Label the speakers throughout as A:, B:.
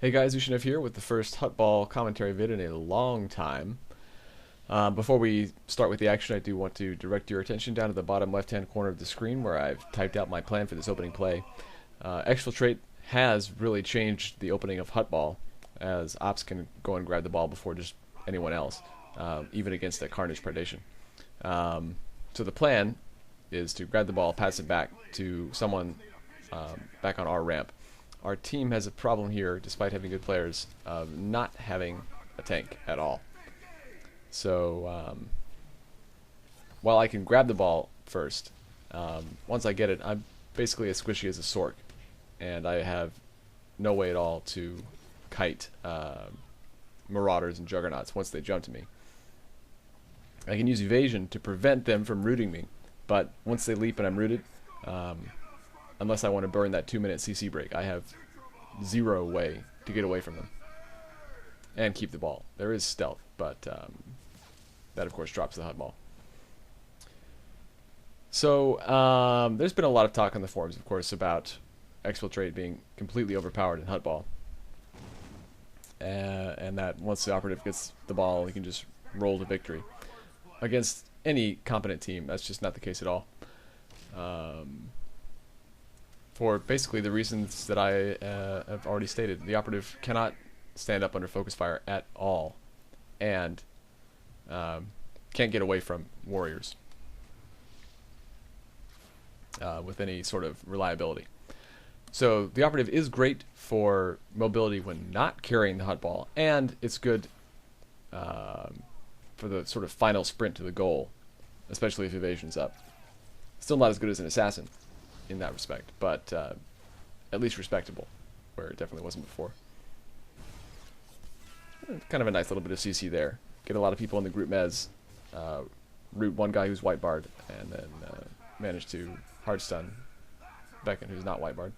A: Hey guys, Ushanev here with the first huttball commentary vid in a long time. Before we start with the action, I do want to direct your attention down to the bottom left-hand corner of the screen where I've typed out my plan for this opening play. Exfiltrate has really changed the opening of huttball, as ops can go and grab the ball before just anyone else, even against a Carnage Predation. So the plan is to grab the ball, pass it back to someone back on our ramp. Our team has a problem here, despite having good players, of not having a tank at all. So while I can grab the ball first, once I get it, I'm basically as squishy as a Sork, and I have no way at all to kite Marauders and Juggernauts once they jump to me. I can use evasion to prevent them from rooting me, but once they leap and I'm rooted, unless I want to burn that 2-minute CC break, I have zero way to get away from them and keep the ball. There is stealth, but that of course drops the huttball. So there's been a lot of talk on the forums, of course, about Exfiltrate being completely overpowered in huttball, and that once the operative gets the ball, he can just roll to victory. Against any competent team, that's just not the case at all. For basically the reasons that I have already stated. The operative cannot stand up under focus fire at all, and can't get away from warriors with any sort of reliability. So the operative is great for mobility when not carrying the huttball, and it's good for the sort of final sprint to the goal, especially if evasion's up. Still not as good as an assassin in that respect, but at least respectable, where it definitely wasn't before. Kind of a nice little bit of CC there. Get a lot of people in the group mez, root one guy who's white barred, and then manage to hard stun Feken, who's not white barred.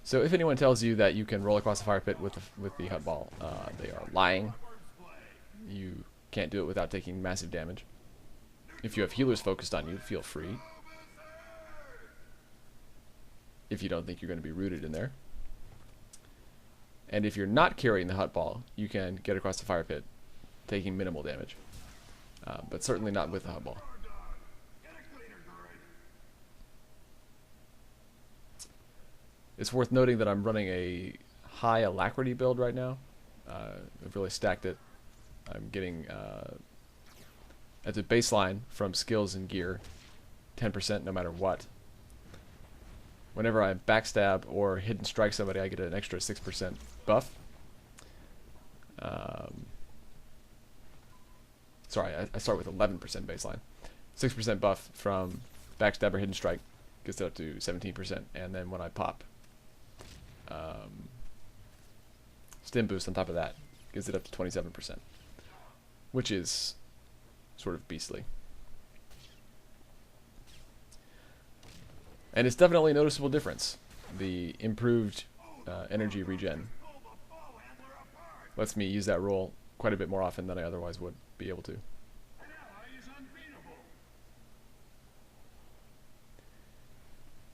A: So if anyone tells you that you can roll across the fire pit with the huttball, they are lying. You can't do it without taking massive damage. If you have healers focused on you, feel free. If you don't think you're going to be rooted in there. And if you're not carrying the huttball, you can get across the fire pit, taking minimal damage. But certainly not with the huttball. It's worth noting that I'm running a high Alacrity build right now. I've really stacked it. I'm getting, at the baseline from skills and gear, 10% no matter what. Whenever I backstab or hidden strike somebody, I get an extra 6% buff. Sorry, I start with 11% baseline. 6% buff from backstab or hidden strike gets it up to 17%, and then when I pop stim boost on top of that, gives it up to 27%. Which is sort of beastly. And it's definitely a noticeable difference. The improved energy regen lets me use that roll quite a bit more often than I otherwise would be able to.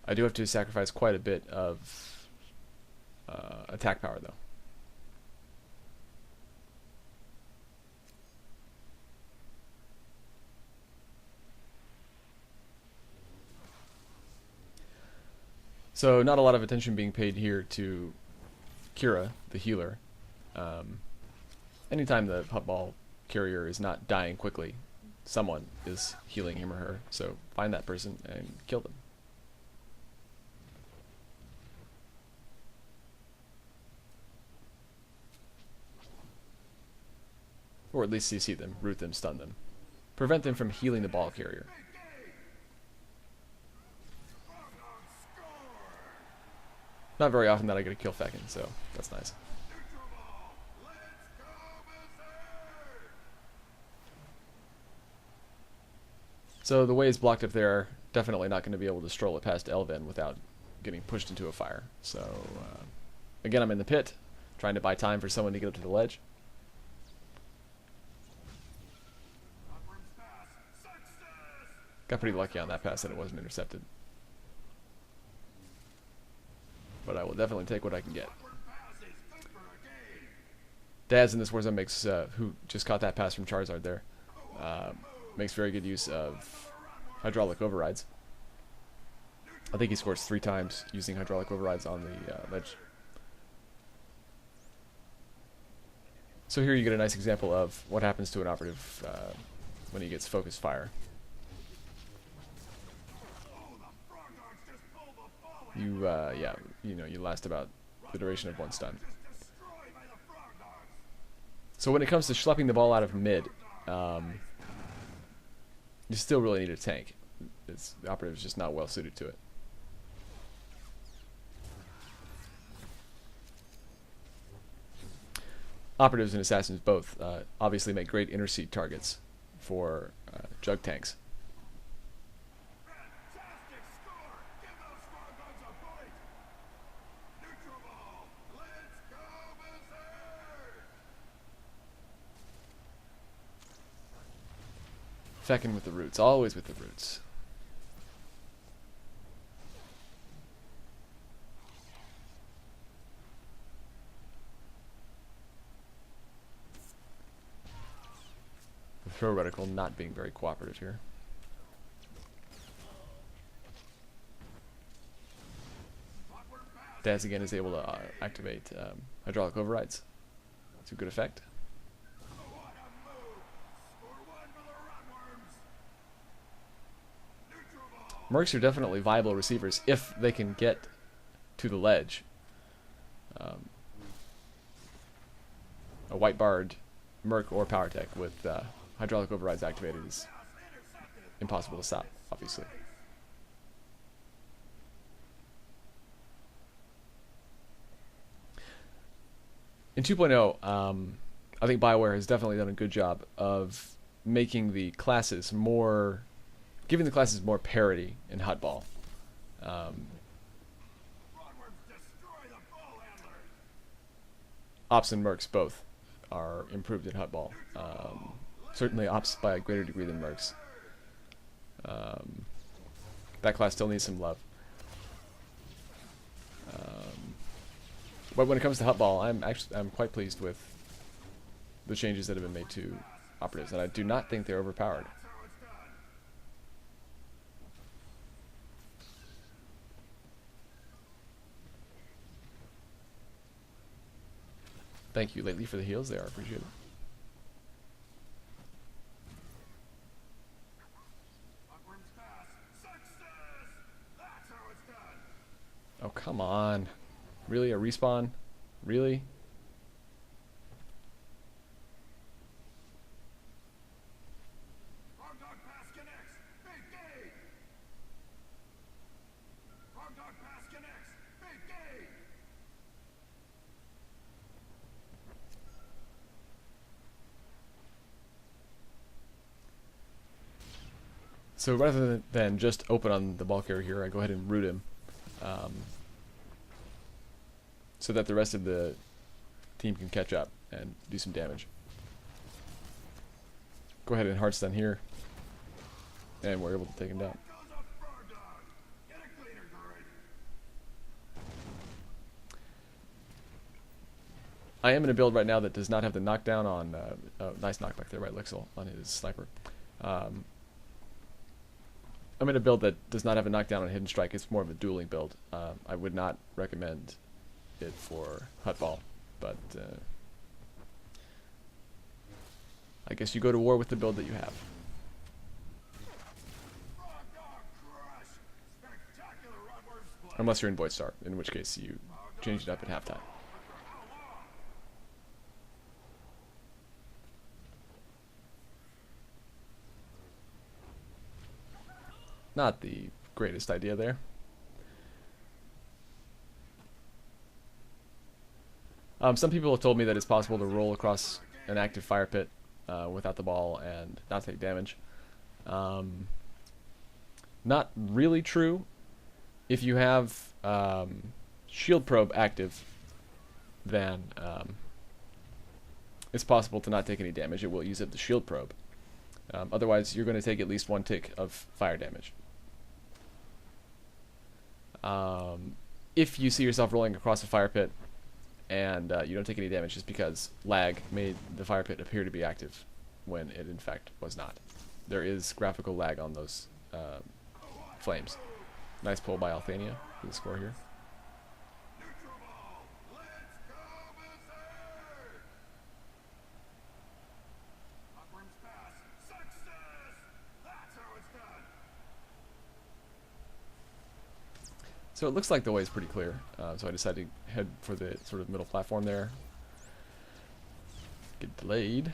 A: I do have to sacrifice quite a bit of attack power, though. So not a lot of attention being paid here to Kira, the healer. Anytime the huttball carrier is not dying quickly, someone is healing him or her. So find that person and kill them. Or at least CC them, root them, stun them. Prevent them from healing the ball carrier. Not very often that I get to kill Feken, so that's nice. So the ways blocked up there, definitely not going to be able to stroll it past El-vinn without getting pushed into a fire. So again, I'm in the pit, trying to buy time for someone to get up to the ledge. Got pretty lucky on that pass that it wasn't intercepted. But I will definitely take what I can get. Daz in this Warzone makes, who just caught that pass from Charizard there, makes very good use of hydraulic overrides. I think he scores 3 times using hydraulic overrides on the ledge. So here you get a nice example of what happens to an operative when he gets focused fire. Yeah, you know, you last about the duration of 1 stun. So when it comes to schlepping the ball out of mid, you still really need a tank. The operative is just not well suited to it. Operatives and assassins both obviously make great interseed targets for jug tanks. Feken with the roots, always with the roots. The throw reticle not being very cooperative here. Daz again is able to activate hydraulic overrides to good effect. Mercs are definitely viable receivers if they can get to the ledge. A white barred Merc or Power Tech with hydraulic overrides activated is impossible to stop, obviously. In 2.0, I think BioWare has definitely done a good job of making the classes more, giving the classes more parity in huttball. Ops and Mercs both are improved in huttball. Certainly Ops by a greater degree than Mercs. That class still needs some love. But when it comes to huttball, I'm quite pleased with the changes that have been made to operatives, and I do not think they're overpowered. Thank you, Leitly, for the heals there. I appreciate it. Oh, come on. Really? A respawn? Really? So rather than just open on the ball carrier here, I go ahead and root him, so that the rest of the team can catch up and do some damage. Go ahead and hard stun here, and we're able to take him down. I am in a build right now that does not have the knockdown on, nice knockback there by Licsil on his sniper. I'm in a build that does not have a knockdown on Hidden Strike. It's more of a dueling build. I would not recommend it for huttball, but I guess you go to war with the build that you have. Unless you're in Void Star, in which case you change it up at halftime. Not the greatest idea there. Some people have told me that it's possible to roll across an active fire pit without the ball and not take damage. Not really true. If you have shield probe active, then it's possible to not take any damage. It will use up the shield probe. Otherwise, you're going to take at least 1 tick of fire damage. If you see yourself rolling across a fire pit and you don't take any damage, just because lag made the fire pit appear to be active when it in fact was not. There is graphical lag on those flames. Nice pull by Althania for the score here. So it looks like the way is pretty clear, so I decided to head for the sort of middle platform there. Get delayed.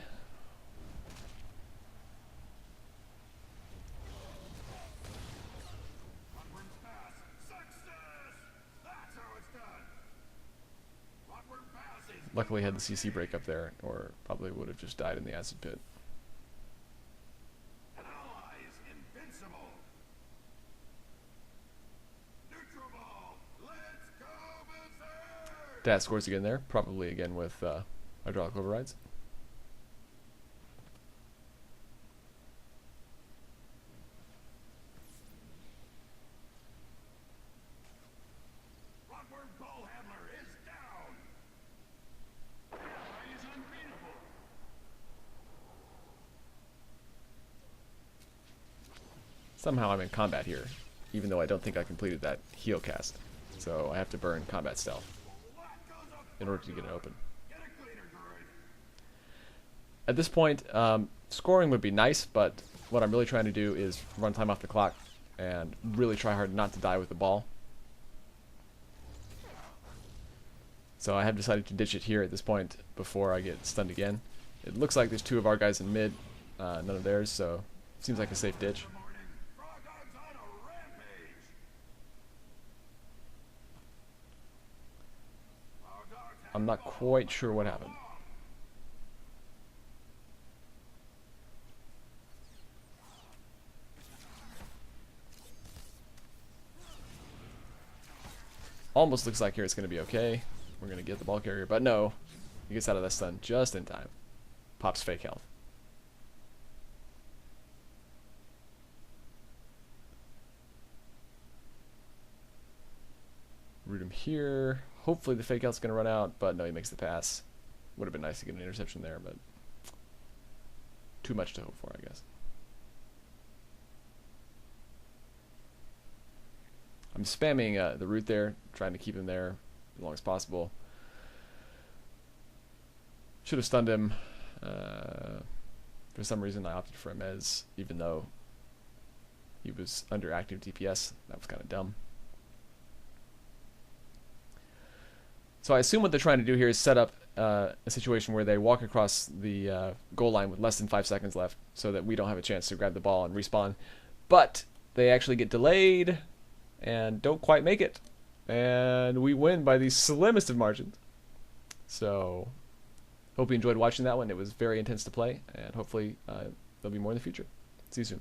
A: Luckily I had the CC break up there, or probably would have just died in the acid pit. Dash scores again there, probably again with hydraulic overrides. Somehow I'm in combat here, even though I don't think I completed that heal cast. So I have to burn combat stealth in order to get it open. At this point, scoring would be nice, but what I'm really trying to do is run time off the clock and really try hard not to die with the ball. So I have decided to ditch it here at this point before I get stunned again. It looks like there's 2 of our guys in mid, none of theirs, so it seems like a safe ditch. I'm not quite sure what happened. Almost looks like here it's going to be okay. We're going to get the ball carrier, but no. He gets out of that stun just in time. Pops fake health. Root him here. Hopefully the fake out's going to run out, but no, he makes the pass. Would have been nice to get an interception there, but too much to hope for, I guess. I'm spamming the root there, trying to keep him there as long as possible. Should have stunned him. For some reason I opted for a mez, even though he was under active DPS. That was kind of dumb. So I assume what they're trying to do here is set up a situation where they walk across the goal line with less than 5 seconds left so that we don't have a chance to grab the ball and respawn. But they actually get delayed and don't quite make it. And we win by the slimmest of margins. So hope you enjoyed watching that one. It was very intense to play, and hopefully there'll be more in the future. See you soon.